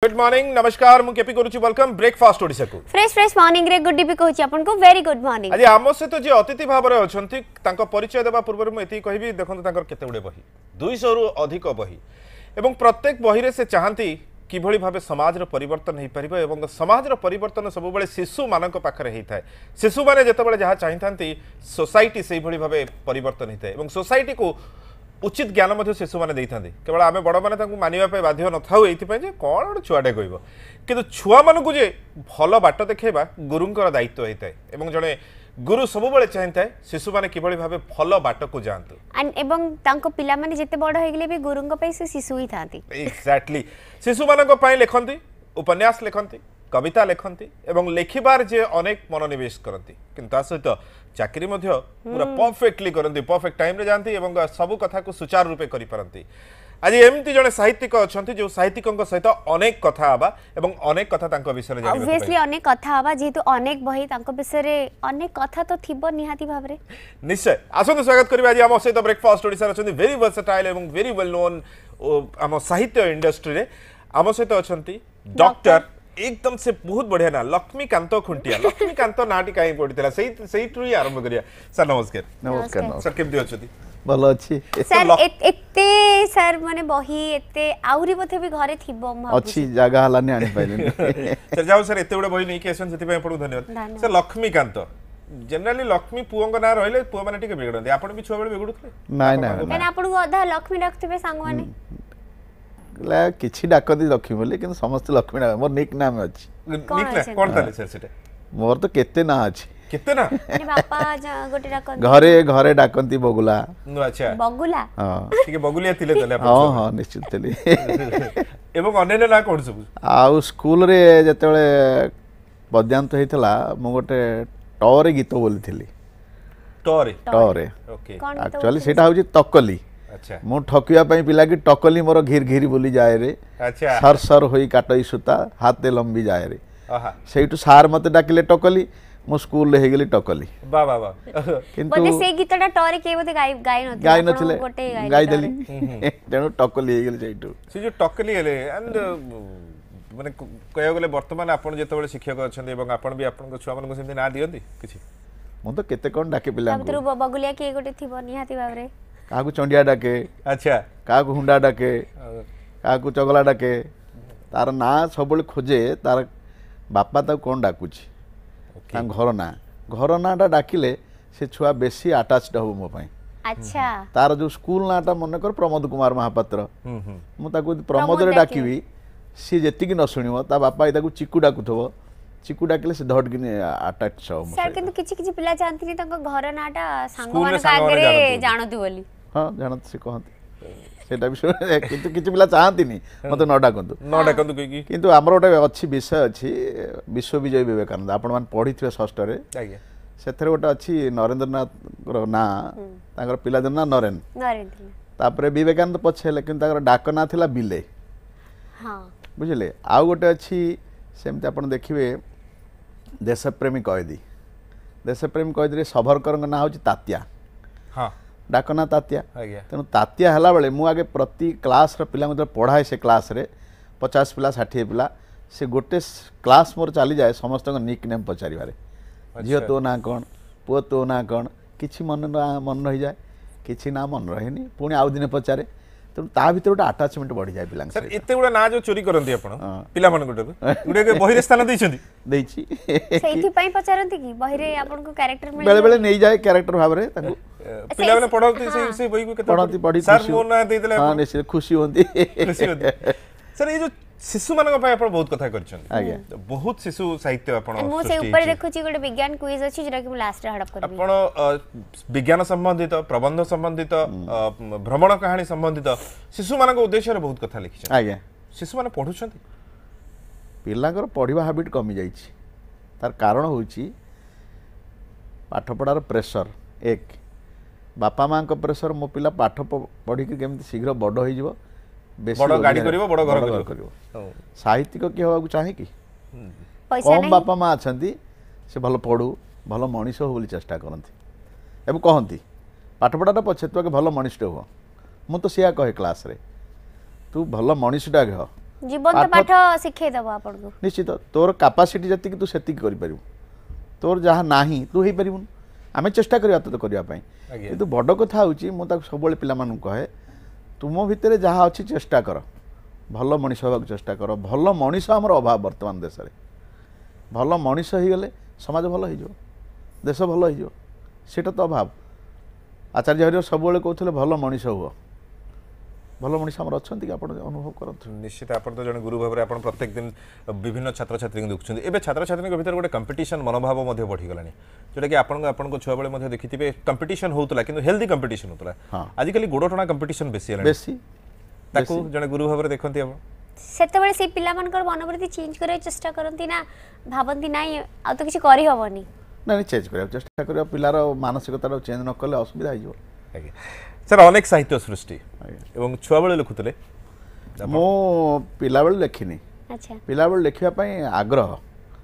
Good morning नमस्कार मु KP करूची वेलकम ब्रेकफास्ट ओडिसा को फ्रेश फ्रेश मॉर्निंग रे गुड भी कहूची आपन को वेरी गुड मॉर्निंग। आज आम सहित जे अतिथि भाव रे अछंती तांको परिचय देबा पूर्व मु एति कहबी देखंतु तांकर केते गुडे बही 200 रु अधिक बही एवं प्रत्येक बही रे से चाहंती किभଳି भाबे समाज रो परिवर्तन हेई परिबो एवं समाज रो परिवर्तन सब बेले शिशु मानक पाखरे हेई थाए। शिशु माने जते बेले जहा चाहिथांती सोसाइटी सेही भଳି भाबे परिवर्तन हेई थाए एवं सोसाइटी को उचित ज्ञान मध्य शिशु मैंने केवल आम बड़ मैंने मानवा बाध्य न था ये कौन गोटे छुआटे कह कि छुआ मानू जे भल बाट देखा गुरुंर दायित्व होता है जड़े गुरु सब चाहे था शिशु मैंने कि भाव भल बाट को जातु पिला माने जिते बड़ हो गले भी गुरुंग पे से शिशु ही थाती एक्जाक्टली शिशु मानक पई लिखंती उपन्यास लिखंती कविता लिखंती एवं लेखिबार जे अनेक मनोनिवेश करती किंतु सहित चाकरी मध्य पूरा परफेक्टली करती परफेक्ट टाइम रे जानती एवं सब कथा को सुचारू रूपे करि परंती। आज एमती जने साहित्यिक अछंती जो साहित्यिकଙ୍କ सहित अनेक कथा आबा एवं अनेक कथा तांको विषय रे जानिबा ऑब्वियसली अनेक कथा आबा जेतु अनेक बही तांको विषय रे अनेक कथा तो थिबो निहाती भाबरे निश्चय। आसंतु स्वागत करबा आज हम सहित ब्रेकफास्ट ओडिसा अछंती वेरी वर्सेटाइल एवं वेरी वेल नोन हम साहित्य इंडस्ट्री रे हम सहित अछंती डॉक्टर एकदम से बहुत बढ़िया ना लक्ष्मीकांत खुंटिया लक्ष्मीकांत नाटी काई पड़ितला सही ट्रू ही आरंभ करिया। सर नमस्कार। नमस्कार सर केमती अछती भलो अछि सर एते सर माने बही एते आउरी बथे भी घरे थिबो म अछि जगह हलाने आनी पाइले सर जाओ सर एते बडे बही नै के आसन सेति पे आपन धन्यवाद। सर लक्ष्मीकांत जनरली लक्ष्मी पुओंग ना रहले पुओ माने टिके बिगड़ते आपण भी छुआ बेले बिगड़ुथले नाइ नाइ माने आपण को आधा लक्ष्मी रखथिबे सांग माने किछि डाकदी लक्ष्मी बोले कि समस्त लक्ष्मी ना मोर निक नाम अछि निक ना कोन ताले सर सेटा मोर तो केते ना अछि केते ना माने बापा गोटे डाकन घरे घरे डाकंती बगुला अच्छा बगुला हां ठीक है बगुलिया तिले तले आपण हां हां निश्चित तले एवं अन्य ना कोन सब आ स्कूल रे जतेले पद्यांत हेतला मो गोटे टॉरे गीत बोलिथिली टॉरे ओके एक्चुअली सेटा होची तकली अच्छा मु ठकिया पई पिला की टकली मोर घिर घिर बोली जाए रे अच्छा सर सर होई काटई सुता हाथे लंबी जाए रे आहा सेठू सार मते डाकिले टकली मु स्कूल रे हेगली टकली बा बा बा किंतु बोले से गीतटा टॉरे के बोते गाय नथिले गोटे गाय देली तेनु टकली हेगली सेठू से जो टकली हेले एंड माने कया गले वर्तमान आपण जेते बेले शिक्षक अछन एवं आपण भी आपण को छुआ मन को सेमति ना दियंती किछि मु तो केते कोन डाके पिला तब तो बगुलिया के गोटे थिबो निहाती बाबरे काकू चंडिया डाके अच्छा काकू हुंडा डाके काकू चगला डाके तार ना सबले खोजे तार बापा ता कोन डाकुची ता घर नाटा डाकिले से छुआ बेसी अटैच्ड हो मो पई अच्छा तार जो स्कूल नाटा मन कर प्रमोद कुमार महापात्र मु ताकू प्रमोद रे डाकिबी सी जेति की न सुनिवो ता बापा ताकू चिकू डाकुथबो चिकू डाकिले से धड किने अटैच हो सर किंतु किछि पिला जानथि तांको घर नाटा सांग मान कागरे जानथि बोली हां जानत से कहंती सेटा विषय किंतु किछि पिला चाहंती नि मते न डाकंतु किंतु हमर ओटे अछि विषय अछि विश्व विजय विवेकानंद आपण मान पढिथिबे षष्ठ रे आज्ञा सेथरे ओटे अछि नरेंद्रनाथ रो ना तांकर पिला दिन ना नरेंद्र तापरे विवेकानंद पछे लेकिन तांकर डाक ना थिला बिले हां बुझले आ गोटे अछि सेमते आपण देखिबे देशप्रेमी कैदी रे सभरकर ना होची तात्या हां डाकना तात्या आज्ञा तेणु तात्या हला बेले मु आगे प्रति क्लास रे पिला मते पढ़ाए से क्लास रे 50 पिला 60 पिला से गोटे क्लास मोर चली जाए समस्त निक नेम पचारिबारे झियो तो ना कोन पुओ तो ना कोन किछि मन रही जाए किछि ना मन रहेनी पुणी आउ दिन पचारे तेणु ता भीतर गोटे अटैचमेंट बढ़ी जाए पिला सर एते गुडा ना जो चोरी करंती आपण पिला मन गुडे के बहिरे स्थान दैछंती देछि सेठी पई पचारंती की बहिरे आपण को कैरेक्टर मिल बेले बेले नै जाए कैरेक्टर भाबरे ताकू पिला बेले पढौती से बही को केते पढौती पढी सर मोर ना देतले हां निश्चित खुशी होंती सर ये जो शिशु मानक पय आपण बहुत कथा करछन आज्ञा बहुत शिशु साहित्य आपण मो से ऊपर देखुची गोटे विज्ञान क्विज अछि जरा कि लास्ट रे हडप करबी आपण विज्ञान संबंधित प्रबंध संबंधित भ्रमण कहानी संबंधित शिशु मानक उद्देश्य रे बहुत कथा लिखिछन आज्ञा शिशु माने पढुछंती पिलांकर पढ़िबा हैबिट कमी जाइछि तार कारण होछि पाठ पढ़ार प्रेशर एक बापा मां को प्रेशर मो पिला पाठ पढ़ी के केमति शीघ्र बड़ होई जिवो बड़ गाड़ी करिवो बड़ घर करिवो साहित्यिक की होबा को चाहे की पैसा कम बापा मां अछंती से भलो पढ़ू भलो मनीष हो बोली चेष्टा करंती एबे कहंती पाठ पढ़ाटा पछे तू के भलो मनीष हो मु तो सिया कहे क्लास रे तू भलो मनीष डा हो जीवन तो पाठ शिखे दबो आपन को निश्चित तोर कैपेसिटी जति तू सेति करि परिबु तोर जहाँ नाही तू हे परिबु आमे चेष्टा करिया तो करिया पई आज्ञा। किंतु बड़ कथा होची मु ताक सबले पिला मानु कहे तुम भितर जहाँ अच्छी चेष्टा कर भल मनीष होगा चेष्टा कर भल मनीष आमर अभाव वर्तमान देश में भल मनीष हो गले समाज भल हो देश भल हो सेटा तो अभाव आचार्य हरिहर सब कहते भल मनीष हुआ भल मनीष आमर अच्छा कि आप अनुभव करते निश्चित आप तो जन गुरु भाव में आप प्रत्येक दिन विभिन्न छात्र छात्री देखुं एवं छात्र छात्री भर गोटे कंपिटिशन मनोभाव बढ़ीगला जोटा कि आपन छुआ बेले देखिए कंपिटिशन होता कि हेल्दी कंपिटिशन होता हाँ। आजिकल गोड़टणा कंपिटिशन बेसी बेसी जन गुरु भाव में देखते आप सेतबेले से पिला मानकर मनोवृत्ति चेंज करे चेष्टा करंती ना भाबंती नाही आ तो किछि करि हबनी ना चेंज करिया चेष्टा करिया पिलार मानसिकता चेंज न कले असुविधा हो सर अनेक साहित्य सृष्टि एवं छुआ बेले लिखुतले मो पिला बेले लेखिनी अच्छा पिला बेले लेखिया पई आग्रह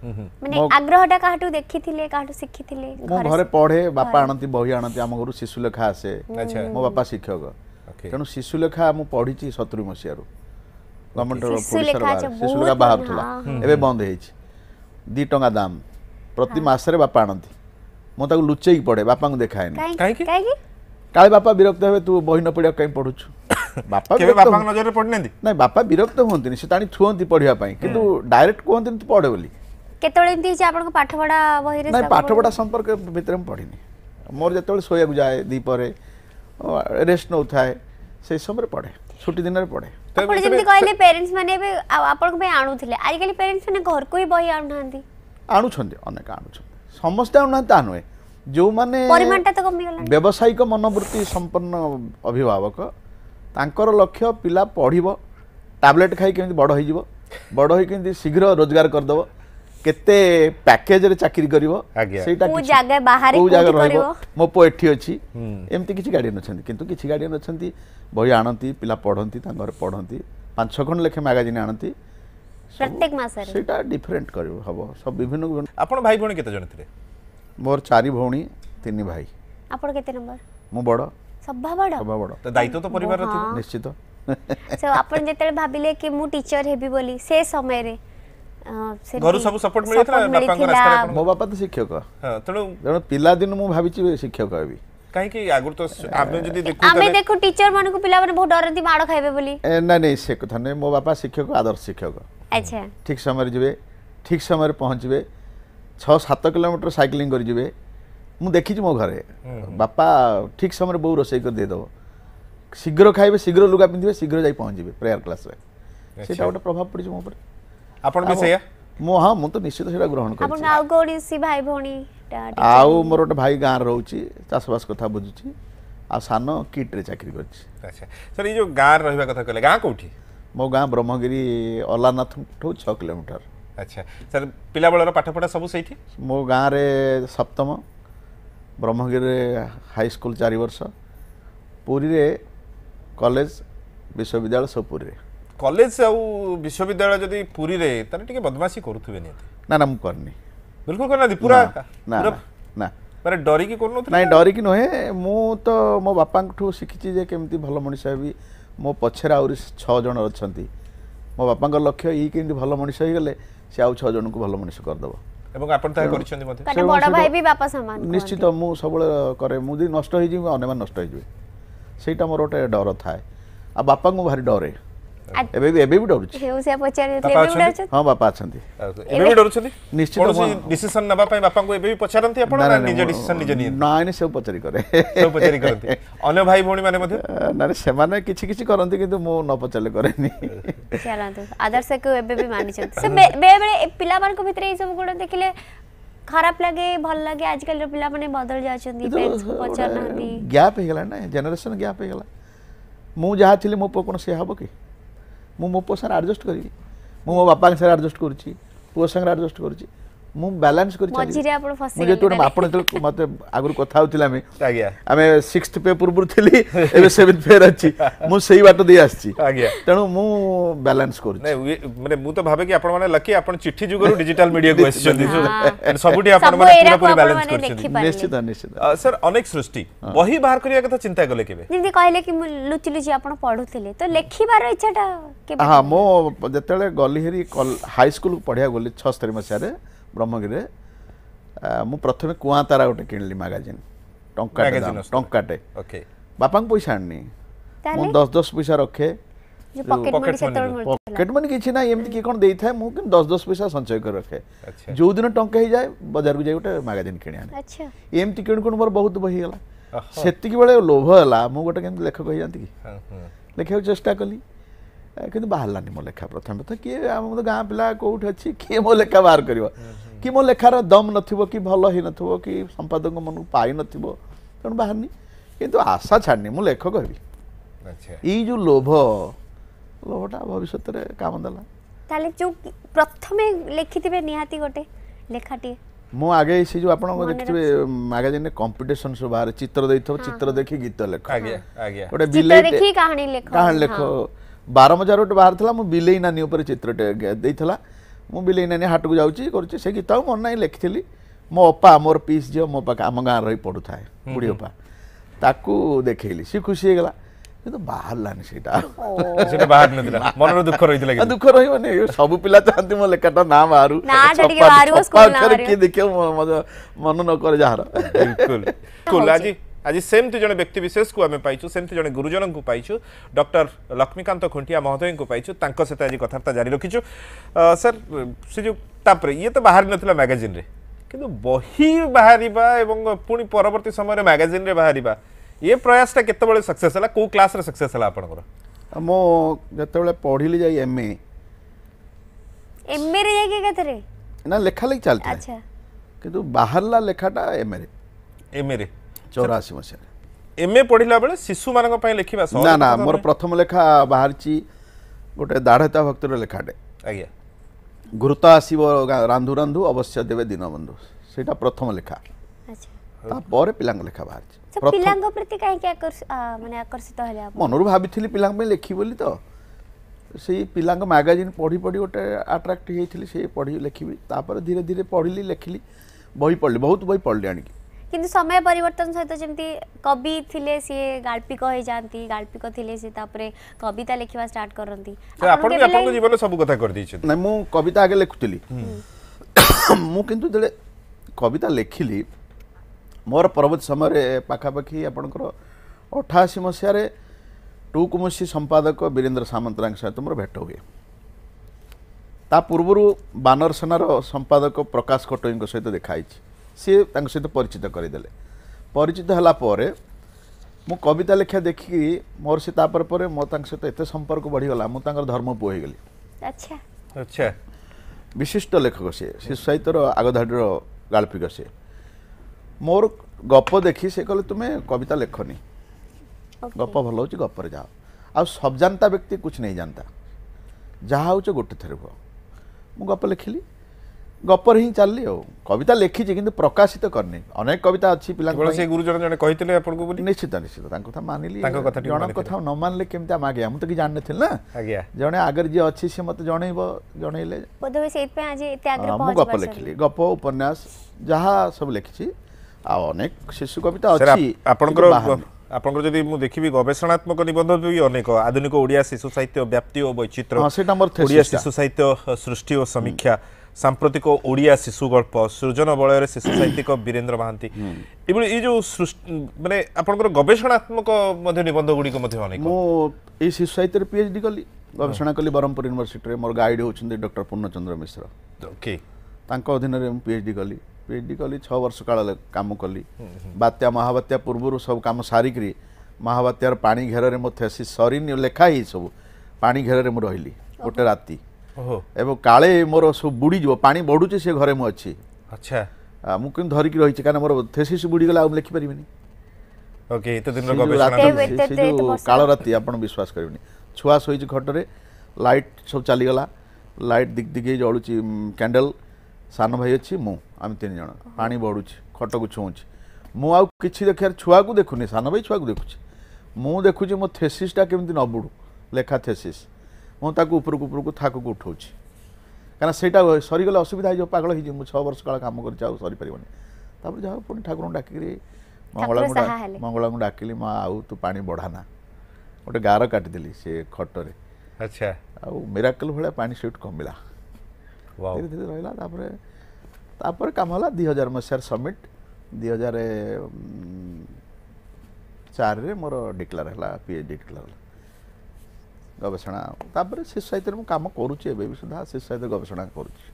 माने आग्रहटा काहटू देखिथिले काहटू शिखिथिले मो घरे पढ़े बापा आनती बही आनती आम घर शिशु लेखा आसे अच्छा मो बापा शिक्षक तेणु शिशु लेखा मु पढ़ी 70 मसीह गवर्नमेंट शिशु लेखा बाहर थला एबे बंद हेछि 2 टंका दाम प्रति मासरे बापा आनती मो ताको लुचेई पढ़े बापा को देखाए नहीं काहे काहे काले बापा विरक्त हेबे तू बही न पढ़िया कहीं पढ़ुछु बापा केबे बापा नजर पड़ने नहीं बापा विरक्त होंती से तानी छुअंती पढ़िया पई किंतु डायरेक्ट कहंती तू पढ़े बोली केतळे एंती जे आपन पाठ पढा बही रे नहीं पाठ पढ़ा संपर्क भीतर में पढ़ी मोर जतबे सोया जाए दीपरे रेस्ट नौ थाए से समय पढ़े छुट्टी दिन में पढ़े आपण जेमति कहले पेरेंट्स माने बे आपन पे आनुथिले आज काली पेरेंट्स माने घर को ही बही आनुनांती आणुछंती अनेक आणुछंती समस्त आणुनांती आनुए जो माने परिमाणटा तो कमी गला व्यावसायिक मनोवृत्ति संपन्न अभिभावक तांकर लक्ष्य पिला पढ़िबो टैबलेट खाई केमति बड़ होई केमति शीघ्र रोजगार कर दबो केते पैकेज रे चाकरी करिवो सेटा को जगह बाहर को जगह रहइबो मो पो एठी अछि एमति किछि गार्डियन अछंती किंतु किछि गार्डियन अछंती बही आणंती पिला पढ़ंती तांकर पढ़ंती 5-6 खंड लेखे मैगजीन आणंती प्रत्येक मास रे सेटा डिफरेंट करिवो हबो सब विभिन्न आपण भाई भणी केते जण थिले मोर 4 भौणी 3 भाई आपण केते नंबर मु बड़ सभा बड़ तो दायित्व तो परिवार रो थिबो निश्चित सो आपण जेतले भाबिले कि मु टीचर हेबी बोली से समय रे घर सब सपोर्ट मिलितला बापा को रास्ता मो बापा तो शिक्षक हां तेणु पिला दिन मु भाबिची शिक्षक हेबी काहे कि आगुर तो आमे जदी देखु आमे देखो टीचर माने को पिला माने बहुत डरंती माड़ खाइबे बोली नहीं नहीं से कथा नहीं मो बापा शिक्षक आदर्श शिक्षक अच्छा ठीक समय जिवे ठीक समय पहुँचे 6-7 किलोमीटर साइकिलिंग कर जिवे मु देखी मो घरे बापा ठीक समय बहु रोसई कर दे दो शीघ्र खाइबे शीघ्र लुगा पिंधिबे शीघ्र जाई पहुँचे प्रेयर क्लास रे सेटा गोटे प्रभाव पड़ी मो पर आपण भी सैया मो हां मु तो निश्चित सेटा ग्रहण कर आपण आउ कोडी सी भाई भोणी आउ मोर गोटे भाई गाँव रोची चाषबास कथा बुझुची आ सान किट रे चाकरी करची अच्छा सर ये जो गाँव रहबा कथा कहले गाँ कोठी मो गाँ ब्रह्मगिरी अलानाथ ठो 6 किलोमीटर अच्छा सर पिला बेलर पाठ पढ़ा सब सही मो गाँव रे सप्तम ब्रह्मगिरी हाई स्कूल 4 वर्ष पुरी रे कॉलेज विश्वविद्यालय सब पुरी रे कॉलेज आउ विश्वविद्यालय जदी पुरी रे तने टिके बदमाशी करूथबे नि ना मु करनी बिल्कुल करना दी पूरा ना ना मारे डरी की कोन नहीं डरी की नहे मु तो मो बापा ठू शिखिची जे केमती भल मनीष हेबी मो पछरे आउरी 6 जण अछंती मो बापा लक्ष्य ई केमती भल मनीष हो गले से आउ 6 जण को भल मनीष कर दबो एवं आपण ता करिसंती मते कने बड़ा भाई भी बापा समान निश्चित मु सबले करे मु दी नष्ट होई जी अन्य नष्ट होई जी सेटा मोर ओटे डर थाए आ बापा को भारी डरे एबे भी डरुची हेउ से पचारे एबे भी डरछ हां बापा अछंती एबे भी डरुछथि निश्चित डिसीजन नबा पई बापा को एबे भी पचारंती आपण ना निज डिसीजन निज नि ना ने सब पचारी करे सब पचारी करंती अन्य भाई भौणी माने मध्ये ना रे सेमाने किछि किछि करंती किंतु मो न पचाले करेनी चलंतु आदर्श को एबे भी मानि छथि से बेबे पिला मान को भितरे ई सब गुण देखिले खराब लगे भल लगे आजकल पिला माने बदल जाछंती पेरेंट्स को पचार नांती गैप हे गेला ना जनरेशन गैप हे गेला मु जहा थिले मो कोन से हबो की मु मो पोसन एडजस्ट करी मो बापा के साथ एडजस्ट करूची पुओ संग एडजस्ट करूची ମୁଁ ବାଲାନ୍ସ କରି ମଝିରେ ଆପଣ ଫସି ମୁଁ ଯେତେବେଳେ ଆପଣ ଯେତେବେଳେ ମତେ ଆଗରୁ କଥା ହଉଥିଲେ ଆଜ୍ଞା ଆମେ 6th ପେ ପୂର୍ବରୁ ଥିଲି ଏବେ 7th ପେ ଅଛି ମୁଁ ସେଇ ବାଟ ଦେଇ ଆସିଛି ଆଜ୍ଞା ତେଣୁ ମୁଁ ବାଲାନ୍ସ କରୁଛି ମାନେ ମୁଁ ତ ଭାବେ କି ଆପଣ ମାନେ ଲକି ଆପଣ ଚିଠି ଯୁଗରୁ ଡିଜିଟାଲ ମିडिଆକୁ ଆସିଛନ୍ତି ସବୁଠି ଆପଣ ସବୁ ମାନେ ଏରାକୁ ପୁରା ଆପଣ ବାଲାନ୍ସ ମାନେ କରିଛନ୍ତି ଦେଖିପାରିଲେ। ନିଶ୍ଚିତ ନିଶ୍ଚିତ सर अनेक सृष्टि बही बाहर करिया कथा चिंता कले केबे ଯେମିତି କହିଲେ କି ମୁଁ ଲୁଚି ଲୁଚି ଆପଣ ପଢୁଥିଲେ ତ ଲେଖିବାର ଇଚ୍ଛାଟା କେବେ ହଁ ମୁଁ ଯେତେବେଳେ ଗଲି ହେରି ହାଇ ସ୍କୁଲ ପଢିବାକୁ ଗଲି 76 ମସିହାରେ ବ୍ରହ୍ମଗିରିରେ ମୁଁ ପ୍ରଥମେ କୁଆଁ ତାରା ଗୋଟେ କିଣିଲି ମ୍ୟାଗାଜିନ୍ ଟଙ୍କାଟେ ओके ବାପାଙ୍କୁ ପଇସା ଆଣିନି ମୁଁ 10 ପଇସା ରଖେ ଯୋଉ ପକେଟ ମନି ସେତେବେଳେ ମିଳୁଥିଲା ପକେଟ ମନି କିଛି ନା ଏମିତି କି କ'ଣ ଦେଇଥାଏ ମୁଁ କିନ୍ତୁ 10 ପଇସା ସଞ୍ଚୟ କରି ରଖେ अच्छा ଯୋଉ ଦିନ ଟଙ୍କା ହେଇଯାଏ ବଜାରକୁ ଯାଇ ଗୋଟେ ମ୍ୟାଗାଜିନ୍ କିଣି ଆଣେ ଆଚ୍ଛା ଏମିତି କିଣୁ କିଣୁ ମୋର ବହୁତ ବହି ହେଇଗଲା ସେତିକି ବେଳେ ଲୋଭ ହେଲା ମୁଁ ଗୋଟେ କେମିତି ଲେଖକ ହେଇଯାନ୍ତି କି ଲେଖିବାକୁ ଚେଷ୍ଟା କଲି କିନ୍ତୁ ବାହାରିଲାନି ମୋ ଲେଖା ପ୍ରଥମେ ତ କିଏ ଆମ ତ ଗାଁ ପିଲା କୋଉଠି ଅଛି କିଏ ମୋ ଲେଖା ବାହାର କରିବ କି ମୋ ଲେଖାର ଦମ ନଥିବ କି ଭଲ ହେଇନଥିବ କି ସମ୍ପାଦକଙ୍କ ମନକୁ ପାଇନଥିବ ତେଣୁ ବାହାରିନି କିନ୍ତୁ ଆଶା ଛାଡ଼ିନି ମୁଁ ଲେଖକ ହେବି अच्छा ଏଇ ଯୋଉ ଲୋଭଟା ଭବିଷ୍ୟତରେ କାମ ଦେଲା ତାହେଲେ ଯୋଉ ପ୍ରଥମେ ଲେଖିଥିବେ ନିହାତି ଗୋଟେ ଲେଖାଟିଏ ମୁଁ ଆଗେ ସେ ଯୋଉ ଆପଣ ଦେଖିଥିବେ ମ୍ୟାଗାଜିନରେ କମ୍ପିଟିସନ ସବୁ ବାହାରେ ଚିତ୍ର ଦେଇଥିବ ଚିତ୍ର ଦେଖି ଗୀତ ଲେଖ आज्ञा आज्ञा ଗୋଟେ ଚିତ୍ର ବିଲେଇ ଦେଖି କାହାଣୀ ଲେଖ 12 ମଜାର ଗୋଟେ ବାହାରିଥିଲା ମୁଁ ବିଲେଇ ନାନୀ ଉପରେ ଚିତ୍ରଟେ ଦେଇଥିଲା ମୁଁ ବିଲେଇ ନାନୀ ହାଟକୁ ଯାଉଛି କରୁଛି ସେ ଗୀତ ଆଉ ମନେ ନାହିଁ ଲେଖିଥିଲି ମୋ ଅପା ମୋର ପିସ୍ ଝିଅ ମୋ ପାଖ ଆମ ଗାଁରେ ରହି ପଢୁଥାଏ ବୁଢ଼ୀ ଅପା ତାକୁ ଦେଖେଇଲି ସେ ଖୁସି ହେଇଗଲା କିନ୍ତୁ ବାହାରିଲାନି ସେଇଟା ସେଟା ବାହାର ନଥିଲା ମନର ଦୁଃଖ ରହିଥିଲା କି ଦୁଃଖ ରହିବନି ସବୁ ପିଲା ଚାହାନ୍ତି ମୋ ଲେଖାଟା ନା ବାହାରୁ ନାଁଟା ଟିକେ ବାହାରିବ, ସ୍କୁଲ ନା ବାହାରିବ। କିଏ ଦେଖିବ ମନ ନ କରେ ଯାହାର बिल्कुल बिल्कुल आज आज सेमती जने व्यक्ति विशेष को आमे पाइछु सेमती जने गुरुजन को पाइछु डॉक्टर लक्ष्मीकांत खुंटिया महोदय को पाइछु तांको सहित आज कथार्ता जारी रखिछु सर से जो तापर ये तो बाहर नथिला मैगजीन रे किंतु बही बाहरिबा एवं पुनी परवर्ती समय रे मैगजीन रे बाहरिबा ये प्रयासटा केते बळे सक्सेस हला को क्लास रे सक्सेस हला आपनकर मो जेतेबेले पढिली जाई एमए रे जाके केतरे ना लेखा लगी चलता अच्छा किंतु बाहरला लेखाटा एमए रे 84 मसिया एमए पढिला बेले शिशु मानक पय लेखिबा ना ना मोर प्रथम लेखा बाहरची गोटे दाढ़ता भक्तर लेखाटे आज्ञा गुरुता आसीबो रांधु रांधु अवश्य देवे दीनबंधु सेटा प्रथम लेखा अच्छा तापर पिलांग लेखा बाहरची तो पिलांग प्रति काहे के माने आकर्षित हले आप मनरु भाबिथिली पिलांग में लेखी बोली तो सेई पिलांग मैगजीन पढ़ी पढ़ी गोटे अट्रैक्ट हेइथिली से पढ़ी लेखिबी तापर धीरे धीरे पढ़िली लेखिली बही पढ़ली बहुत बही पढ़ली आनी किंतु समय परिवर्तन सहित जेमती कवि थिले सी गाल्पिक हो जांती गाल्पिक थिले सी तापरे कविता लेखिबा स्टार्ट करंती आपण भी आपण जीवन सब कथा कर दी नै मु कविता आगे लेखुतली मु किंतु जले कविता लेखिली मोर परवर्ती समय पाखापाखि आपणकर 88 मसीह टूकुमुसी संपादक वीरेंद्र सामंतरांग सहित मोर भेट हुए ता पूर्व बानर सेनार संपादक प्रकाश कटोई सहित देखाई सी सहित परिचित करदेले परिचित हला परे मु कविता लेखा देखी मोर से तापर परे मो तांग सहित एते संपर्क बढ़ीगला मु तांगर धर्म पुओ होइगली अच्छा अच्छा विशिष्ट लेखक से शिशु साहित्यर आगधाड़ीर गाल्पिक से मोर गप देखी से कहले तुम्हें कविता लेखनी गप भल हो गप जाओ आ सब जानता व्यक्ति कुछ नहीं जानता जहाँ हो गोटे थर हुआ मु गप लिखिली गपर ही चलली कविता लिखी किंतु प्रकाशित करनी अनेक कविता अच्छी पिला से गुरुजन जने कहितले आपन को बोली निश्चित निश्चित तांको था मानिली तांको कथा टिक जण कथा न मानले केमता मागे हम तो कि जानने थिल ना आज्ञा जणे आगर जे अच्छी से मते जणैबो जणैले बोधवे सेत पे आज एते आगे मु पहुंच गप लिखिली गप उपन्यास जहाँ सब लिखी आ अनेक शिशु कविता अच्छी आपनकर आपनकर जदि मु देखिबी गवेषणात्मक निबंध भी अनेक आधुनिक ओडिया शिशु साहित्य व्याप्ति और वैचित्र्य हां सेटा मोर ओडिया शिशु साहित्य सृष्टि और समीक्षा सांप्रतिक ओडिया शिशु गल्प सृजन बलय शिशु साहित्यिक वीरेंद्र महांती ये जो माने आपनकर गवेषणात्मक मध्ये निबंध गुडी को मध्ये अनेक मु ए शिशु साहित्य पीएचडी कली गवेषणा कली बरहमपुर यूनिवर्सिटी रे मोर गाइड होचंदी डॉक्टर पूर्णचंद्र मिश्र ओके तांको अधीन रे पीएचडी कली 6 वर्ष काल काम कली बात्या महाबात्या पूर्व सब काम सारिकी महाबात्यार पानी घेर में मो थेसिस सरीन लेखा ही सब पानी घेर में रही गोटे राति एवं काले मोर सब बुड़ी जो पानी बढ़ुचे से घरे मु अच्छी अच्छा मु किन धरिकी रही कारण मोर थेसिस बुड़ी गला लिखि परिबिनी ओके तो दिन काल राति आपण विश्वास करिबिनी छुआ सोई खटरे लाइट सब चली गला लाइट दिग दिगे जळुची कैंडल सान भाई अच्छी मु आम 3 जन पानी बढ़ुची खट को छुँची मु आउ किछि देखार छुआ को देखुनी सान भाई छुआ को देखुची मु देखुची मो थेसिसटा केमती न बुड़ू लेखा थेसिस मु ताकू उपरकू थाक को उठाऊँच कहीं सेटा सरीगले असुविधा हो पागल हो 6 वर्ष काल कम कर सरी पारे तापर जा पुणी ठाकुर डाक मंगला को डाकिली माँ आउ तू पानी बढ़ाना गोटे गार काटिदेली से खटरे अच्छा आउ मिराकल भाया पानी सेठ कमिला वाओ धीरे धीरे रहा तापर काम होला 2000 मसीहार समिट 2004 रे मोर डिक्लेयर है पीएचडी डिक्लेयर गवेषणा तापर शिशु साहित्य में काम करुच्ची एवं भी सुधा शिशु साहित्य गवेषणा करुच्ची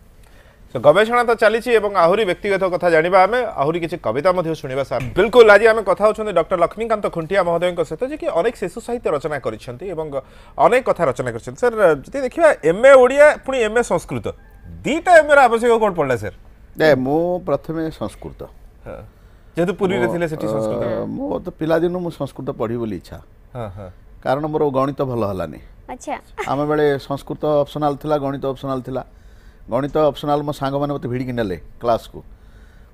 तो गवेषणा तो चली आहरी व्यक्तिगत कथा जाना आम आहरी किसी कविता शुणा सर बिल्कुल आज आम कथा होती डॉक्टर लक्ष्मीकांत खुंटिया महोदय सहित जी कि अनेक शिशु साहित्य रचना करेक कथा रचना कर सर जी देखा एमए ओडिया पुणी एमए संस्कृत दीटा एम आवश्यक कौन पड़ा सर मु प्रथमे संस्कृत जेहेतु पुरी रे संस्कृत मो तो पिलादिन मु संस्कृत पढ़ी बोली इच्छा कारण मोर गणित भल हलानी अच्छा आम बेले संस्कृत ऑप्शनल थिला गणित ऑप्शनल थिला गणित ऑप्शनल मो सांग माने मते भिड़ी नेले क्लास को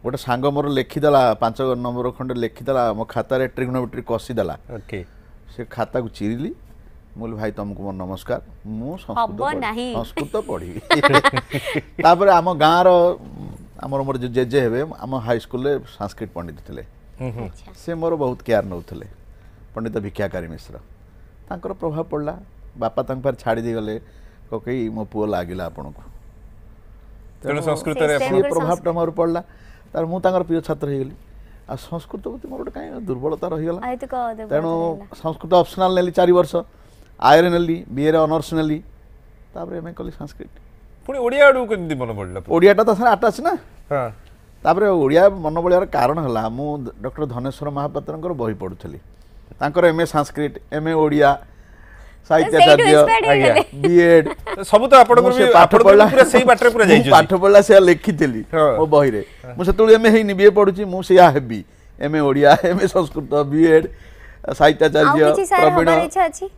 गोटे सांग मोर लिखिदेला 5 नंबर खंडे लिखिदेला मो खाता रे ट्रिग्नोमेट्री कसीदेला ओके से खाता को चिरिली बोल भाई तुमको मोर नमस्कार मु संस्कृत पढ़ी तापर आम गाँव आमर मोर जो जेजे हेबे आम हाई स्कूल रे संस्कृत पंडित थिले से मोर बहुत केयर नौथिले पंडित भिक्षाकारी मिश्र तांकर प्रभाव पड़ला बापा तांक पर छाड़ी दी गले कई मो पुओ लागिला आपन को तेणु संस्कृत रे प्रभाव मोर पड़ला तार मु तांकर प्रिय छात्र हो गली आ संस्कृत प्रति मोर कहीं दुर्बलता रही गला तेणु संस्कृत ऑप्शनल नेली 4 वर्ष आयर नेली बीए रे ऑनर्स नेली तापर एमए कली संस्कृत पुणी ओडिया आडू केमती मन पड़ला ओडियाटा तो सर आटाच ना हां तापर ओडिया मन बलियार कारण हला मु डॉक्टर धनेश्वर महापात्रंकर बही पढुथली तांकर एमए संस्कृत एमए ओडिया साहित्याचार्य बीएड सब तो आपन भी पाठ पढ़ला पूरा सही बाटरे पूरा जाई पाठ पढ़ला से लिखिथली मो बही रे मु सेतुल एमए हेनी बीए पढुची मु सेया हेबी MA Odia MA Sanskrit BEd साहित्याचार्य प्रवीण इच्छा अछि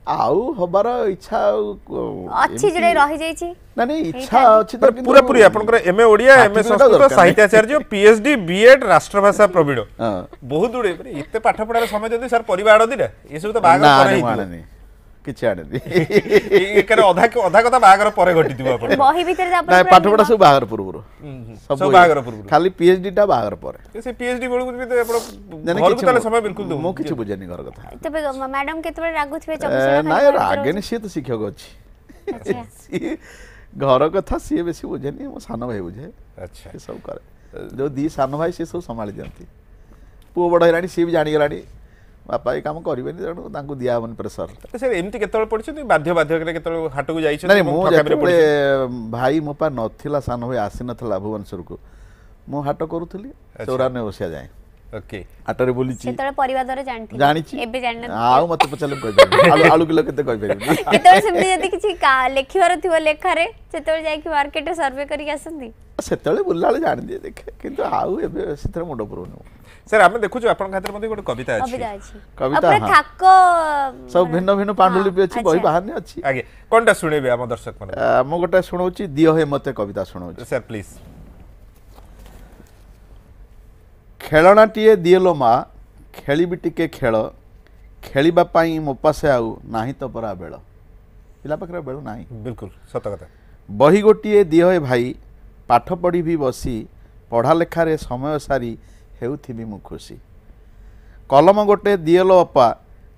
आउ हबार इच्छा अच्छी जड़े रही जाईची ना नहीं इच्छा अछि तो पूरा पूरी आपनकर एमए ओडिया एमए संस्कृत साहित्याचार्य पीएचडी बीएड राष्ट्रभाषा प्रवीण बहुत दुडे इते पाठ पढार समय जदी सर परिवार दिना ए सब तो बागर पर ही किछि आने दी एकर अधा कथा बागर पर घटी दिबो आपण बही भीतर जे ना पाठ पढा सब बागर पूर्व सब बागर पूर्व खाली पीएचडी टा बागर पर से पीएचडी बेलु भी तो आपण घर को तले समय बिल्कुल दो मो किछि बुझेनी घर कथा तबे मैडम केतबे रागुथबे चमसेरा ना रागेनी सी तो शिक्षक अछि घर कथा सी बेसी बुझेनी मो सान भाई बुझे अच्छा से सब करे जो दी सान भाई से सब संभाली दियंती पुओ बड़ हेलानी सी भी जानि गेलानी बापा ये काम करेनि तेणु तांको दिया मन प्रेसर सर एमती केतल पड़छ बाध्य बाध्य करे केतल हाट को जाई छ नहीं मो जेतले भाई मो पा नथिला सान भाई आसी नथला भुवनेश्वर को मो हाट करूथली 94 वर्षिया जाए ओके हाटरे बोली छी सेतले परिवार दरे जानथि जानिछि एबे जानन आउ मते पचले कहि आलू किलो केते कहि परिबि केतले सेमति जदी किछि लेखिवार थिवो लेखारे सेतले जाई कि मार्केट सर्वे करी आसंदी सेतले बुल्लाले जानि दे देखे किंतु आउ एबे सेतरे मुंड पुरोनो सर आमे देखु छ आपन खातिर मध्ये गोटे कविता अछि कविता अपने थाको सब भिन्न भिन्न पांडुलिपि अछि बही बाहर ने अछि आगे कोनटा सुनेबे हम दर्शक माने मो गोटे सुनौछि दियो हे मते कविता सुनौछि सर प्लीज खेलनाटीए दिएलो मा खेलिबि टिके खेल खेलिबा पाई मो पासे आउ नाही तो परा बेल पिला पकरा बेल नाही बिल्कुल सत कथा बही गोटिए दियो हे भाई पाठ पढ़ी भी बसी पढ़ा लेखारे समय सारी हेउथिबि मु खुशी कलम गोटे दिएलो अपा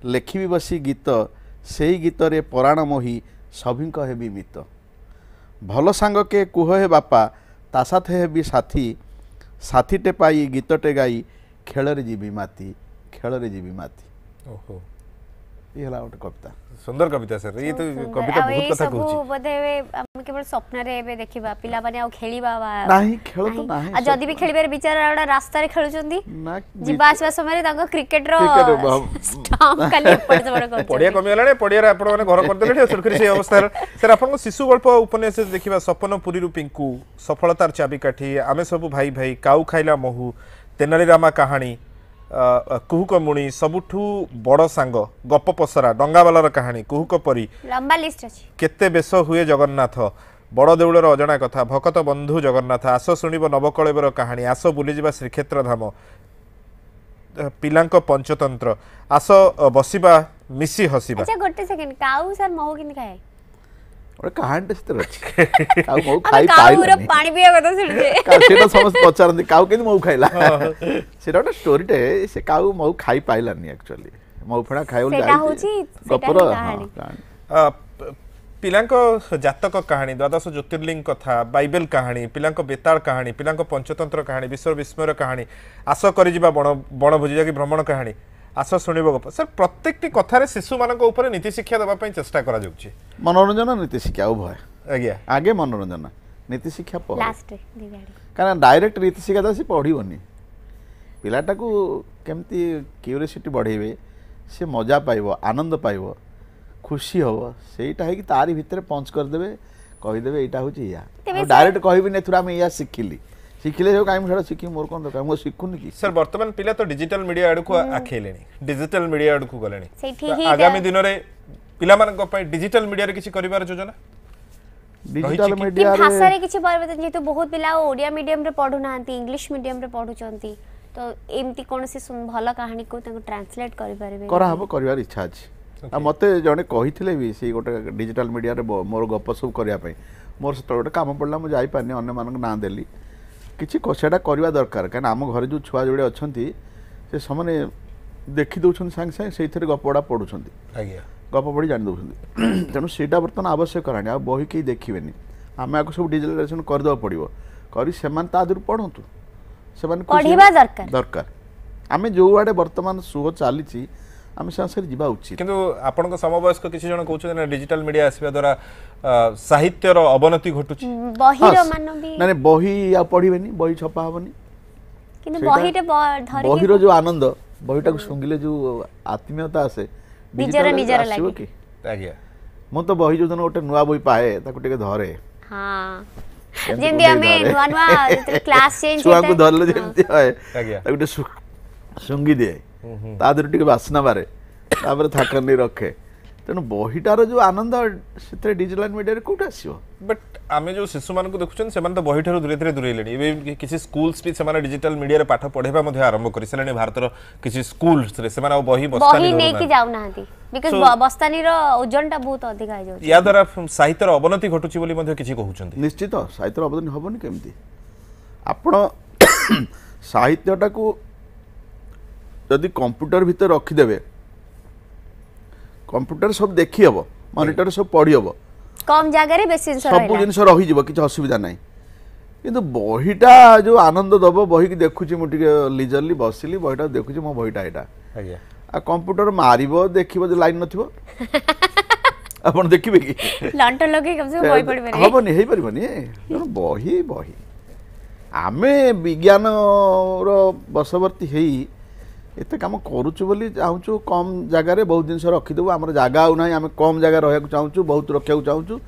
लेखिबि बसी गीत सेही गीत रे पराण मोही सभिंक हेबि मित भल सांग के कुह हे बापा ता साथे हेबि साथी साथीटे पाई गीतटे गाई खेल रे जीवी माती खेल रे जीवी माती ओहो ये हला गोटे कविता सुंदर कविता सर ये तो कविता बहुत कथा कहूची बोधे हम केवल स्वप्न रे एबे देखिबा पिला माने आ खेलीबा नाही खेल तो नाही आ जदी भी खेलिबार विचार आडा रास्ता रे खेलुचंदी ना जिबा आसवा समय तांको क्रिकेट रो स्टंप खाली पड़ बड़ कर पडिया कमी गलाने पडिया रे आपण माने घर कर देले सरकारी से अवस्था सर आपण शिशु गल्प उपन्यास देखिबा सपन पुरी रू पिंकू सफलतार चाबिकाठी आमे सब भाई भाई काऊ खाइला महू तेनाली रामा कहानी कुहुक मुणी सबुठू बड़ सांग गप पसरा डंगावालार कहानी कुहुक परी लंबा लिस्ट अछि केते बेस हुए जगन्नाथ बड़ देउलर अजଣା कथा भकत बंधु जगन्नाथ आस शुणिब नवकलेवर कहानी आस बुलीजा श्रीक्षेत्र धाम पिलांक पंचतंत्र आस बसिबा मिसी हसिबा। अच्छा गोटे सेकंड काऊ सर महू किन खाए ଗୋଟେ କାହାଣୀଟେ ସେଥିରେ ଅଛି କାଉ ମହୁ ଖାଇ काऊर ପାଇଲାନି पानी पिया କଥା ଶୁଣିଛେ ସେଇଟା ସମସ୍ତେ ପଚାରନ୍ତି କାଉ କେମିତି ମହୁ ଖାଇଲା ସେଇଟା ଗୋଟେ ଷ୍ଟୋରିଟେ ସେ କାଉ ମହୁ ଖାଇ ପାଇଲାନି ଆକ୍ଚୁଆଲି ମହୁ ଫେଣା ଖାଇବ ସେଟା ହଉଛି ଗପର କାହାଣୀ। पिलांक जातक कहानी द्वादश ज्योतिर्लिंग कथा बाइबल कहानी पिलांक बेताल कहानी पिलांक पंचतंत्र कहानी विश्व विस्मयर कहानी आस करिजिबा बणभोजी जाकि भ्रमण कहानी आस शुणिब गप सर प्रत्येक कथार शिशु मान नीति शिक्षा देवाई चेष्टा करा जाउछि। मनोरंजन नीति शिक्षा उभय आज्ञा आगे मनोरंजन नीति शिक्षा पर लास्ट दिगाड़ी कारण डायरेक्ट नीति शिक्षा तो सी पढ़नी पिलाटा को केमती क्यूरियोसिटी बढ़ेबे से मजा पाइब आनंद पाइब खुशी हम सेटा है कि तारी भितर पंच करदेवे कहीदेवे यहाँ हूँ या डायरेक्ट कहबी थोड़ा आम या शिखिली शिखिले जो कहीं मुझे शिखी मोर कौन दरकार मुझे शिखुनी कि सर वर्तमान पिला तो डिजिटल मीडिया आड़ को आखेले डिजिटल मीडिया आड़ को गले ସେଇଠି ହିଁ आगामी दिन में पिला डिजिटल मीडिया रे किसी करिवार योजना डिजिटल कि मीडिया भाषा रे किछि परिवर्तन जेतु बहुत पिला ओडिया मीडियम रे पढु नांती इंग्लिश मीडियम रे पढुचंती तो एमती कोनसी भल कहानी को ताको ट्रांसलेट करि परबे करा हबो करिवार इच्छा अछि आ मते जने कहिथिले भी से गोटे डिजिटल मीडिया रे मोर गप सब करिया पई मोर से गोटे काम पड़ला मु जाई पानी अन्य मानक ना देली किछि सेटा करवा दरकार कारण आम घरे जो छुआ जोड़े अच्छी से समने देखी दौरान सांगे सांगे से गपड़ा पढ़ुंट गप पढ़ी जानी दौरान तेणु सीटा बर्तमान आवश्यक करानी आ बही कहीं देखिए आम आपको सब डिजिटलाइजेशन करदे पड़ो कर पढ़ु से दरकार आम जो आड़े बर्तमान सुह चली आम से जावा उचित किंतु आपण समवयस्क किसी जन कहते डिजिटल मीडिया आसवा द्वारा साहित्यर अवनति घटुची ना बही आ पढ़े बही छपा हेनी बही जो आनंद बहीटा को शुंगिले जो आत्मीयता आसे कि मु तो बही जो दिन गोटे नुआ बही पाए धरे शुंगी दिए तादर बासना बारे थाकर नहीं रखे तेणु बहीटार जो आनंद से डिजिटल मीडिया कौट आसो बट आम जो शिशु मान देखुं से बही धीरे धीरे दूरे किसी स्कूल्स भी से डिजिटल मीडिया पाठ पढ़ाइबा आरंभ कर सारे भारतर किसी स्कूल्स रे से बही ओजनटा बहुत अधिक या द्वारा साहित्यर अवनति घटुची बोली किसी कहउछन्ति निश्चित साहित्यर अवनति हबनी केमती आपण साहित्यटा को जदि कंप्यूटर भीतर रखिदेवे कंप्यूटर सब देखी हम मॉनिटर सब पढ़ी हम कम जगह रे बेसी सब जिन रही किसी असुविधा ना किंतु बहीटा जो आनंद दब बही की देखुची मु लिजरली बसिली बहीटा देखुची मो बहीटा यहाँ आ कंप्यूटर मारिबो देखिबो लाइन नथिबो आपण देखिबे कि लंटन लगे कम से बही पढ़ी परबे हबनी हेई परबनी बही बही आमे विज्ञान रो बसवर्ती हेई एते काम करूचु बोली चाहूँ कम जगार बहुत जिन रखीदेव आम जगह आना आम कम जगह रहा चाहूँ बहुत रखा चाहूँ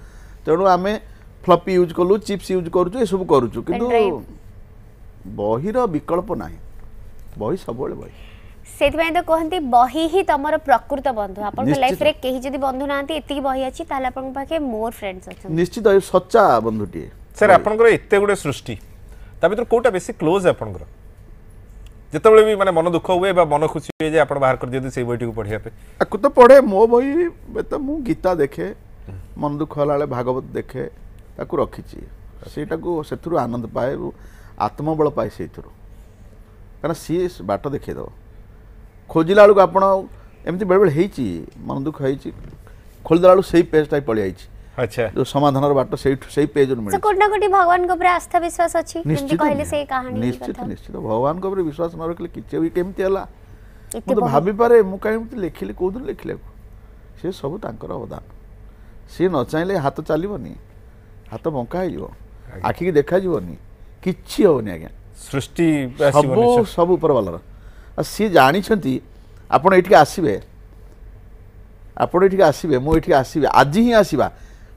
तेणु आम फ्लपी यूज कलु चिप्स यूज करुचु सब करुचु किंतु बहीर विकल्प ना बही सब बही से तो कहते बही ही तुम प्रकृत बंधु आप लाइफ रे कहीं जदि बंधु ना एति बही अच्छी पाखे मोर फ्रेंड्स अच्छा निश्चित सच्चा बंधुटी सर आपनकर एते गुडे सृष्टि ता भीतर कोटा बेसी क्लोज आपनकर जिते भी माने मन दुख हुए मन खुशी हुए जे आपण बाहर कर दियते से बहीटी को पढ़िया पे आकु तो पढ़े मो बही तो मु गीता देखे मन दुख होला भागवत देखे ताकू रखीची सेटा को सेथुरु आनंद पाए आत्मबल पाए सेथुरु कारण सी बाट देखे दो खोजिला बेलू आपण एमती बेले बेले हेची मन दुख हेची खोलदा बेलू सेही पेज टाइप पळि आइची अच्छा जो समाधान बाट सेही पेज मिले से कोटना कोटी भगवान को ऊपर आस्था विश्वास अछि जेंति कहले से कहानी निश्चित निश्चित भगवान को ऊपर विश्वास न रखले किछे भी केमती हला मु तो भाबी पारे मु काई लिखिले को दिन लिखले से सब तांकर अवदान से न चाहिले हाथ चलीबनी हाथ बंका हो आखि की देखा जीवनी किछि होनी आज्ञा सृष्टि सब सब ऊपर वाला सी जानी आपण एठी आसीबे आपण एठी आसीबे मु एठी आसीबे आज ही आसीबा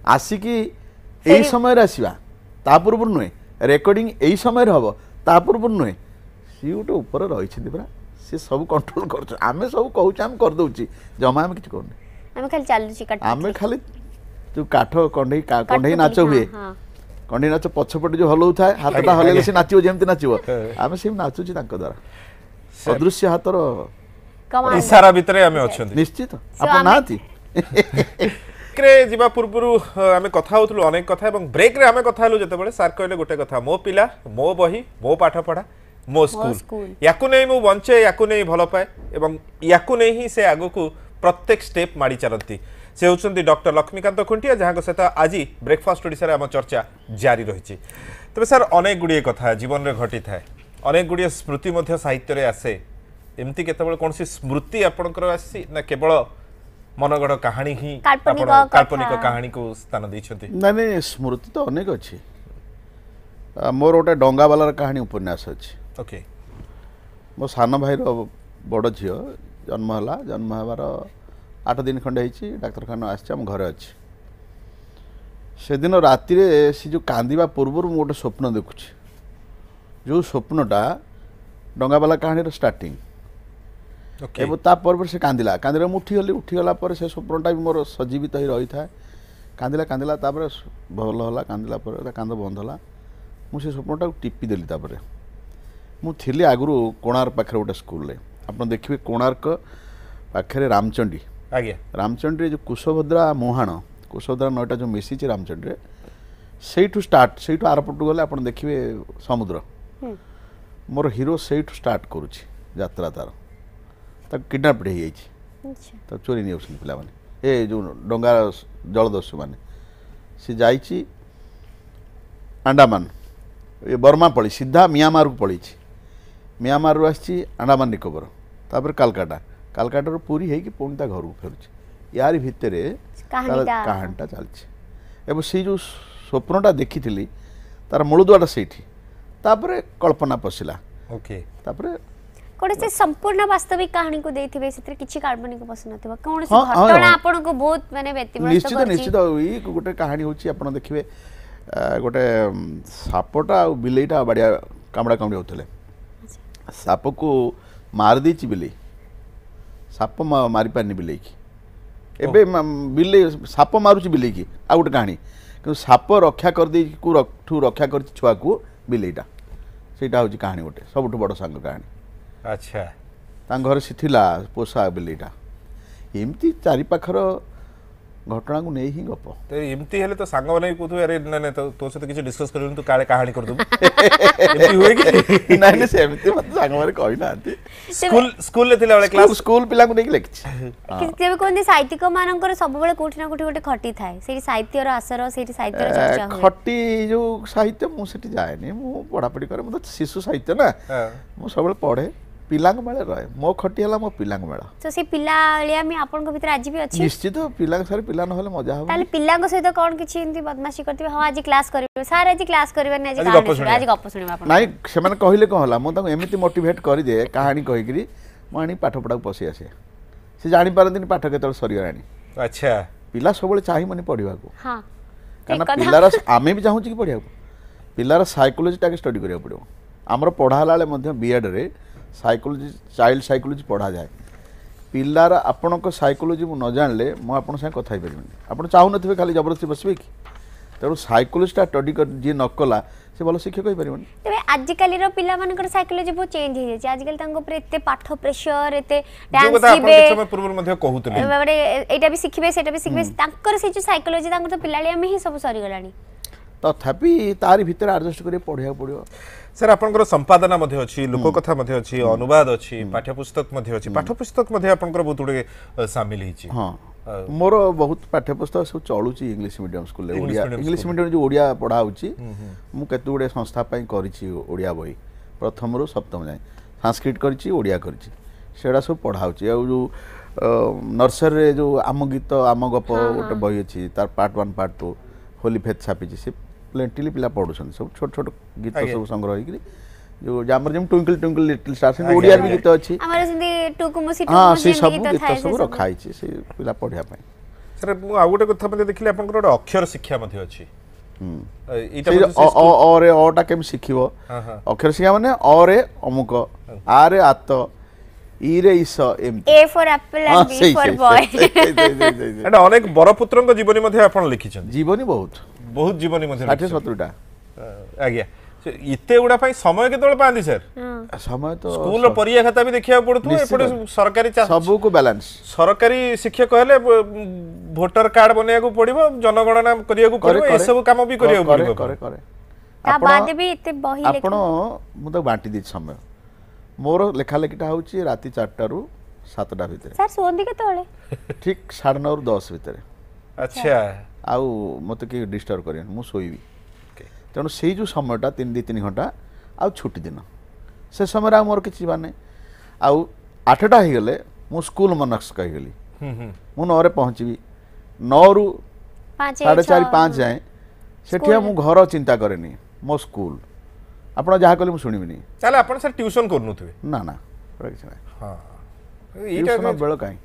आसिकी यही समय आसवा ता पूर्व नुहे रेकर्डिंग यही समय हम ता पूर्व नुहे सी गोटे ऊपर रही पूरा सी सब कंट्रोल कर सब कहूँ आम करदे जमा आम कि आम खाली जो काठ कंढई नाच हुए हाँ कंढई नाच पछपटे जो हलौ थाए हाथटा हलेले से नाचियो जेमति नाचियो आमे सेम नाचुची तांको द्वारा अदृश्य हातर कमाल इशारा भितरे आमे अछंती निश्चित आपण नाती रे जीवा पूर्वरु आमे कथा होतलु अनेक कथा एवं ब्रेक रे आमे कथा हलु जतेबेले सर कहले गोटे कथा मो पिला मो बही मो पाठ पढ़ा मो स्कूल याकु नै मु बंचे याकु नै भलो पाए एवं याकु नै ही से आगो को प्रत्येक स्टेप माडी चलती से होउछंती डॉक्टर लक्ष्मीकांत खुंटिया जहां को सेता आजी ब्रेकफास्ट ओडिसा रे हम चर्चा जारी रहिछि तबे सर अनेक गुडिये कथा जीवन रे घटी थाए अनेक गुडिये स्मृति मध्य साहित्य रे आसे एमती केतबेले कोनसी स्मृति आपनकर आसी ना केवल मनगढ़ कहानी ही काल्पनिक कहानी को स्थान दैछंती नहीं स्मृति तो अनेक अच्छी मोर गोटे डंगा वालार कहानी उपन्यास अच्छी ओके मो सान भाई बड़ झील जन्म है जन्म हबार 8 दिन खंडे डाक्तरखाना आम घरे अच्छी से दिन राति सी जो कांदिबा पूर्व मु गोटे स्वप्न देखुची जो स्वप्नटा डंगा वाला कहानी स्टार्टिंग एवं तापर से कांदिला कांदिला उठीगली उठीगला से स्वप्नटा भी मोर सजीवित ही रही था कांदिला कांदिला तापर भल है कांदिला कांद बंद है मुझे स्वप्नटा टिपी देली तापर मु थिली आगु कोणार्क पाखे गोटे स्कूल आप देखिए कोणार्क पाखे रामचंडी आज्ञा रामचंडी जो कुशभद्रा मुहाण कुशभद्रा नईटा जो मिसी रामचंडी से स्टार्ट से आरपटू गले आप देखिए समुद्र मोर हीरो से स्टार्ट करुच्ची यात्रा तार किडनाप हो चोरी नहीं पिला माने ए जो डंगा जलदस्यु माने सी जाइची अंडमान ये बर्मा पड़ी सीधा म्यांमार को पड़ी म्यांमार रू आसी अंडमान निकोबर तापर कालकाटा कालकाटा पूरी है कि पुणी घर को फेरुची यार भितर कहानीटा चलती से जो स्वप्नटा देखी तार मूलदुआटा से कल्पना पशिला ओके तापर कोडे से संपूर्ण वास्तविक कहानी को देथिबे सेतिर किछि काल्पनिक पस नथिबा कोन से घटना आपन को बहुत माने व्यक्तिगत निश्चित निश्चित ई गोटे कहानी होची आपन देखिबे गोटे सापटा और बिलेईटा बढ़िया कामड़ा कामड़ी होतले साप को मार देची बिलेई साप मारी पानी बिलेई की एबे बिले साप मारुची बिलेई की आ गोटे कहानी कि साप रक्षा कर दे को रक्षा कर छुआ को बिलेईटा सेटा होची कहानी गोटे सबठु बड़ सांग कहानी अच्छा घर से थिला पोषा बिलेटा एमती चारि पाखर घटना को नहीं ही गप तो एमती हेले तो सांग बनै कोथु अरे न तो तो से किछ डिस्कस करन तू काले कहानी कर दू एमती होय कि नहीं से एमती मत सांग मारे कहि नाती स्कूल ले थिला वाले क्लास स्कूल पिला को नहीं लिखछि किते कोन साहित्यिक मानकर सब बेले कोठी ना कोठी गोटे खटी थाए सेठी साहित्य रो आसर सेठी साहित्य रो चर्चा होय खटी जो साहित्य मु सेठी जाय नै मु पढा पढी करे मु शिशु साहित्य ना मु सब बेले पढे पिलांग मेला रहे मो खटी हला मो पिलांग मेला तो से पिला लिया में आपन को भीतर आज भी अछि निश्चित पिलांग सारे पिला न होले मजा हो ताले पिलांग सहित कोन किछि इंती बदमाशी करथिबे हां आज क्लास करिवे सर आज क्लास करिवे नै आज गप सुनिबा आपन नाही से माने कहिले को हला मो ता एमिति मोटिवेट करि दे कहानी कहि करी मानी पाठ पढा पसी आसे से जानि पारदिन पाठ केतल सरी रानी अच्छा पिला सब बेले चाहि मनी पढिबा को हां काना पिलार आमे भी चाहू छी पढिया को पिलार साइकोलॉजी टाके स्टडी करिया पड़ो हमर पढाला ले मध्ये बीएड रे साइकोलॉजी चाइल्ड साइकोलॉजी पढ़ा जाए पिलार आपण को साइकोलॉजी मु न जानले मु आपण से कथा पारिबेनी आपण चाहू नथिबे खाली जबरदस्ती बसबे कि तेणु साइकोलॉजी स्टडी कर जे न कला से भलो शिक्षक कहि पारिबेनी तबे आज काली रो पिला मानकर साइकोलॉजी बहुत चेंज हो जाय आज काली तांको पर एते पाठ प्रेशर एते डांस दिबे समय पूर्व मध्ये कहूतले बडे एटा भी सिखबे सेटा भी सिखबे तांकर से जो साइकोलॉजी तांको तो पिलालिया में ही सब सरी गलानी तथापि तारी भीतर एडजस्ट करि पढिया पड़ियो सर आपनकर संपादना मध्ये अछि लोक कथा मध्ये अछि अनुवाद अछि पाठ्यपुस्तक मध्ये अछि पाठ्यपुस्तक मध्ये आपनकर बहुत उडे शामिल हिछि हां मोर बहुत पाठ्यपुस्तक सब चलुछि इंग्लिश मीडियम स्कूल ले ओडिया इंग्लिश मीडियम जो ओडिया पढ़ा होछि मु केतु उडे संस्था पई करिछि ओडिया बही प्रथम रो सप्तम जाय संस्कृत करिछि ओडिया करिछि सेडा सब पढ़ा होछि आ जो नर्सरी रे जो आम गीत आम गप गोटे बही अछि तार पार्ट 1 पार्ट 2 होली फेथ छापिछि से प्लेंटिली पिला पढुछन सब छोट छोट गीत सब संग्रह होई जो जामर जेम ट्विंकल ट्विंकल लिटिल स्टार से ओडिया भी गीत अछि हमर सिंधी टुकुमुसी हां से सब गीत सब रखाई छी से पिला पढिया पई सर मु आ गोटे कथा मध्ये देखिले आपनकर अक्षर शिक्षा मध्ये अछि एटा और ओटा केम सिखिबो अक्षर शिक्षा माने और अमुक आरे आत ଇ ରେ ଇସ ଏମିତି A for apple ହଁ, and B ସେଇ, for ସେଇ, boy. ସେଇ। ଏଟା ଅନେକ ବରପୁତ୍ରଙ୍କ ଜୀବନୀ ମଧ୍ୟ ଆପଣ ଲିଖିଛନ୍ତି ଜୀବନୀ ବହୁତ ବହୁତ ଜୀବନୀ ମଧ୍ୟ 60-70ଟା ଆଜ୍ଞା ଏତେ ଗୁଡା ପାଇଁ ସମୟ କେତେବେଳେ ପାଆନ୍ତି ସାର୍ ସମୟ ତ ସ୍କୁଲ ପରୀକ୍ଷା ଖାତା ବି ଦେଖିବାକୁ ପଡୁଥିବ ଏପଟେ ସରକାରୀ ସବୁକୁ ବାଲାନ୍ସ ସରକାରୀ ଶିକ୍ଷକ ହେଲେ ଭୋଟର କାର୍ଡ ବନେଇବାକୁ ପଡିବ ଜନଗଣନା କରିବାକୁ ପଡିବ ଏସବୁ କାମ ବି କରିବାକୁ ପଡିବ କରେ କରେ ତା ବାଦେ ବି ଏତେ ବହି ଆପଣ ମୁଁ ତ ବାଣ୍ଟି ଦେଇଛି ସମୟ ମୋର ଲେଖା ଲେଖିଟା ହଉଛି ରାତି 4ଟାରୁ 7ଟା ଭିତରେ ସାର୍ ଶୁଅନ୍ତି କେତେବେଳେ ଠିକ 9:30ରୁ 10 ଭିତରେ ଆଚ୍ଛା ଆଉ ମୋତେ କେହି ଡିଷ୍ଟର୍ବ କରିବେନି ମୁଁ ଶୋଇବି ତେଣୁ ସେଇ ଯେଉଁ ସମୟଟା 2-3 ଘଣ୍ଟା ଆଉ ଛୁଟି ଦିନ ସେ ସମୟରେ ଆଉ ମୋର କିଛି ମାନେ ଆଉ 8ଟା ହେଇଗଲେ ମୁଁ ସ୍କୁଲ ମନସ୍କ ହେଇଗଲି ମୁଁ 9ରେ ପହଞ୍ଚିବି 9ରୁ 4:30-5 ଯାଏଁ ସେଠି ଆଉ ମୁଁ ଘର ଚିନ୍ତା କରେନି ମୋ ସ୍କୁଲ ଆପଣ ଯାହା କଲେ ମୁଁ ଶୁଣିବିନି ତାହେଲେ ଆପଣ ସାର୍ ଟ୍ୟୁସନ କରୁନଥିବେ ନା ନା ସେଟା କିଛି ନାହିଁ ହଁ ଟ୍ୟୁସନ ବେଳ କାହିଁ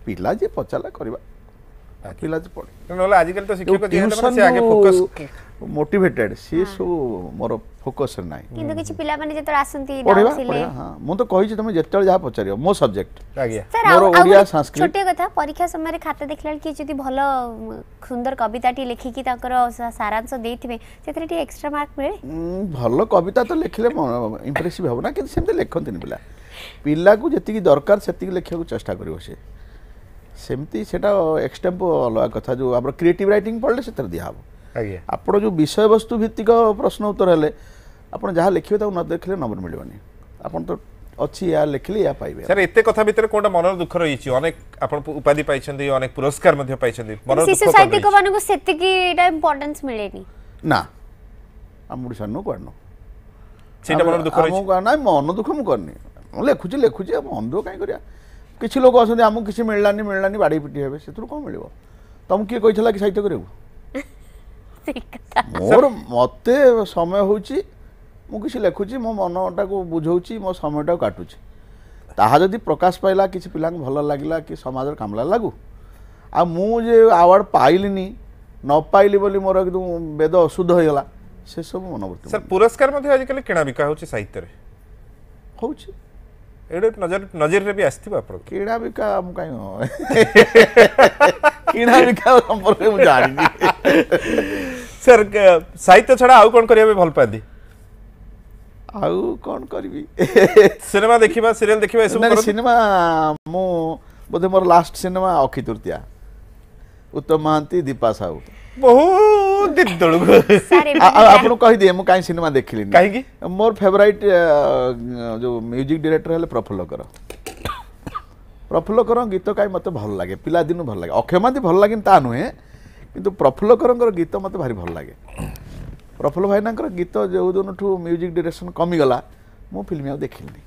ପିଲା ଯିଏ ପଚାରିଲା କରିବା ପିଲା ଯିଏ ପଢେ ନହେଲେ ଆଜିକାଲି ତ ଶିକ୍ଷକ ଯିଏ ହେଲେ ମାନେ ସେ ଆଗେ ଫୋକସ୍ ମୋଟିଭେଟେଡ୍ ସିଏ ସବୁ ମୋର ଫୋକସ୍ରେ ନାହିଁ କିନ୍ତୁ କିଛି ପିଲାମାନେ ଯେତେବେଳେ ଆସନ୍ତି ପଢିବା ଡାଉଟ୍ ଥିଲେ ପଢିବା ହଁ ମୁଁ ତ କହିଛି ତମେ ଯେତେବେଳେ ଯାହା ପଚାରିବ ମୋ ସବଜେକ୍ଟ ଆଜ୍ଞା ସାର୍ ମୋର ଆଉ ଓଡ଼ିଆ, ସଂସ୍କୃତ। ଛୋଟିଆ କଥା ପରୀକ୍ଷା ସମୟରେ ଖାତା ଦେଖିଲା ବେଳେ କିଏ ଯଦି ଭଲ ସୁନ୍ଦର କବିତାଟି ଲେଖିକି ତାଙ୍କର ସାରାଂଶ ଦେଇଥିବେ ସେଥିରେ ଟିକେ ଏକ୍ସଟ୍ରା ମାର୍କ ମିଳେ ଭଲ କବିତା ତ ଲେଖିଲେ ଇମ୍ପ୍ରେସିଭ୍ ହେବ ନା କିନ୍ତୁ ସେମିତି ଲେଖନ୍ତିନି ପିଲାକୁ ଯେତିକି ଦରକାର ସେତିକି ଲେଖିବାକୁ ଚେଷ୍ଟା କରିବ ସେ ସେମିତି ସେଟା ଏକ୍ସଟେମ୍ପୋ ଅଲଗା କଥା ଯେଉଁ ଆମର କ୍ରିଏଟିଭ୍ ରାଇଟିଂ ପଢ଼ିଲେ ସେଥିରେ ଦିଆହେବ ଆଜ୍ଞା ଆପଣ ଯେଉଁ ବିଷୟବସ୍ତୁ ଭିତ୍ତିକ ପ୍ରଶ୍ନ ଉତ୍ତର ହେଲେ ଆପଣ ଯାହା ଲେଖିବେ ତାକୁ ନ ଦେଖିଲେ ନମ୍ବର ମିଳିବନି ଆପଣ ତ ଅଛି ଏହା ଲେଖିଲେ ଏହା ପାଇବେ ସାର୍ ଏତେ କଥା ଭିତରେ କୋଉଟା ମନର ଦୁଃଖ ରହିଛି ଅନେକ ଆପଣ ଉପାଧି ପାଇଛନ୍ତି ଅନେକ ପୁରସ୍କାର ମଧ୍ୟ ପାଇଛନ୍ତି ମନର ଶିଶୁ ଦୁଃଖ ସାହିତ୍ୟିକ ମାନଙ୍କୁ ସେତିକି ଏଟା ଇମ୍ପୋର୍ଟାନ୍ସ ମିଳେନି ନା ଆମ ଓଡ଼ିଶାର ନୁ କୁଆଡ଼େ ସେଇଟା ମନର ଦୁଃଖ ରହିଛି ନାଇଁ ମନ ଦୁଃଖ ମୁଁ କରିନି ମୁଁ ଲେଖୁଛି ଆଉ ମନ ଦୁଃଖ କାହିଁ କରିବା କିଛି ଲୋକ ଅଛନ୍ତି ଆମକୁ କିଛି ମିଳିଲାନି ବାଡ଼େଇ ପିଟି ହେବେ ସେଥିରୁ କ'ଣ ମିଳିବ ତମକୁ କିଏ କହିଥିଲା କି ସାହିତ୍ୟ କରିବାକୁ ମୋର ମତେ ସମୟ ହେଉଛି ମୁଁ କିଛି ଲେଖୁଛି ମୋ ମନଟାକୁ ବୁଝଉଛି ମୋ ସମୟଟାକୁ କାଟୁଛି ତାହା ଯଦି ପ୍ରକାଶ ପାଇଲା କିଛି ପିଲାଙ୍କୁ ଭଲ ଲାଗିଲା କି ସମାଜର କାମଲା ଲାଗୁ ଆଉ ମୁଁ ଯେ ଆୱାର୍ଡ଼ ପାଇଲିନି ନ ପାଇଲି ବୋଲି ମୋର କିନ୍ତୁ ବେଦ ଅଶୁଦ୍ଧ ହେଇଗଲା ସେସବୁ ମନୋବୃତ୍ତି ସାର୍ ପୁରସ୍କାର ମଧ୍ୟ ଆଜିକାଲି କିଣା ବିକା ହେଉଛି ସାହିତ୍ୟରେ ହେଉଛି ଏଇଟା ନଜରରେ ବି ଆସିଥିବ ଆପଣ କିଣା ବିକା ମୁଁ କାହିଁ କିଣା ବିକା ସମ୍ପର୍କରେ ମୁଁ ଜାଣିନି ସାର୍ ସାହିତ୍ୟ ଛଡ଼ା ଆଉ କ'ଣ କରିବା ପାଇଁ ଭଲ ପାଆନ୍ତି ଆଉ କ'ଣ କରିବି ସିନେମା ଦେଖିବା ସିରିଏଲ ଦେଖିବା ଏସବୁ ସିନେମା ମୁଁ ବୋଧେ ମୋର ଲାଷ୍ଟ ସିନେମା ଅକ୍ଷି ତୃତୀୟା ଉତ୍ତମ ମହାନ୍ତି ଦୀପା ସାହୁ ବହୁତ ଦିନ ତଳକୁ ଆପଣଙ୍କୁ କହିଦିଏ ମୁଁ କାହିଁ ସିନେମା ଦେଖିଲିନି କାହିଁକି ମୋର ଫେଭରାଇଟ୍ ଯେଉଁ ମ୍ୟୁଜିକ୍ ଡିରେକ୍ଟର ହେଲେ ପ୍ରଫୁଲ୍ଲକର ଗୀତ କାହିଁ ମୋତେ ଭଲ ଲାଗେ ପିଲାଦିନୁ ଭଲ ଲାଗେ ଅକ୍ଷୟ ମହାନ୍ତି ଭଲ ଲାଗେନି ତା ନୁହେଁ କିନ୍ତୁ ପ୍ରଫୁଲ୍ଲକରଙ୍କର ଗୀତ ମୋତେ ଭାରି ଭଲ ଲାଗେ ପ୍ରଫୁଲ୍ଲ ଭାଇନାଙ୍କର ଗୀତ ଯେଉଁ ଦିନଠୁ ମ୍ୟୁଜିକ୍ ଡିରେକ୍ସନ୍ କମିଗଲା ମୁଁ ଫିଲ୍ମ ଆଉ ଦେଖିଲିନି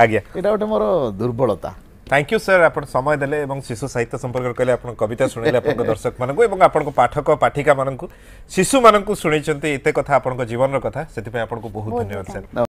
ଆଜ୍ଞା ଏଇଟା ଗୋଟେ ମୋର ଦୁର୍ବଳତା थैंक यू सर आप समय देले एवं शिशु साहित्य संपर्क कहले आप कविता शुणिले आप दर्शक मानक एवं आप पाठक पाठिका मानक शिशु मानक शुणी एते कथा आप जीवन कथा से बहुत धन्यवाद सर।